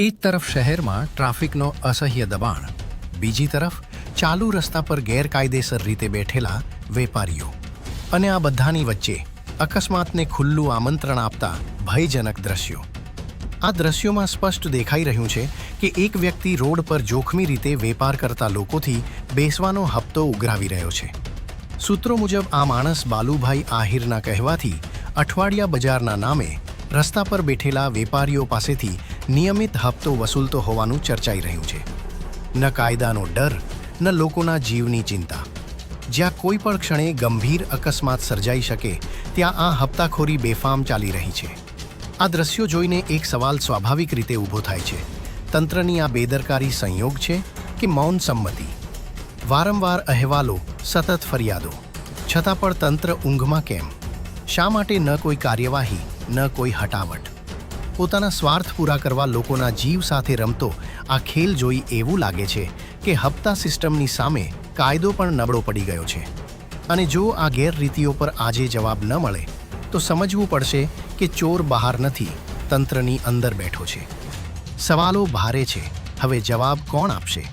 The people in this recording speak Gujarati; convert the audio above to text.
એક તરફ શહેરમાં ટ્રાફિકનો અસહ્ય દબાણ, બીજી તરફ ચાલુ રસ્તા પર ગેરકાયદેસર રીતે બેઠેલા વેપારીઓ, અને આ બધાની વચ્ચે અકસ્માતને ખુલ્લું આમંત્રણ આપતા ભયજનક દ્રશ્યો. આ દ્રશ્યોમાં સ્પષ્ટ દેખાઈ રહ્યું છે કે એક વ્યક્તિ રોડ પર જોખમી રીતે વેપાર કરતા લોકોથી બેસવાનો હપ્તો ઉઘરાવી રહ્યો છે. સૂત્રો મુજબ આ માણસ બાલુભાઈ આહિરના કહેવાથી અઠવાડિયા બજારના નામે રસ્તા પર બેઠેલા વેપારીઓ પાસેથી નિયમિત હપ્તો વસૂલતો હોવાનું ચર્ચાઈ રહ્યું છે. ન કાયદાનો ડર, ન લોકોના જીવની ચિંતા. જ્યાં કોઈ પણ ક્ષણે ગંભીર અકસ્માત સર્જાઈ શકે ત્યાં આ હપ્તાખોરી બેફામ ચાલી રહી છે. આ દ્રશ્યો જોઈને એક સવાલ સ્વાભાવિક રીતે ઊભો થાય છે. તંત્રની આ બેદરકારી સંયોગ છે કે મૌન સંમતિ? વારંવાર અહેવાલો, સતત ફરિયાદો, છતાં પણ તંત્ર ઊંઘમાં કેમ? શા માટે ન કોઈ કાર્યવાહી, ન કોઈ હટાવટ? પોતાના સ્વાર્થ પૂરા કરવા લોકોના જીવ સાથે રમતો આ ખેલ જોઈ એવું લાગે છે કે હપ્તા સિસ્ટમની સામે કાયદો પણ નબળો પડી ગયો છે. અને જો આ ગેરરીતિઓ પર આજે જવાબ ન મળે તો સમજવું પડશે કે ચોર બહાર નથી, તંત્રની અંદર બેઠો છે. સવાલો ભારે છે, હવે જવાબ કોણ આપશે?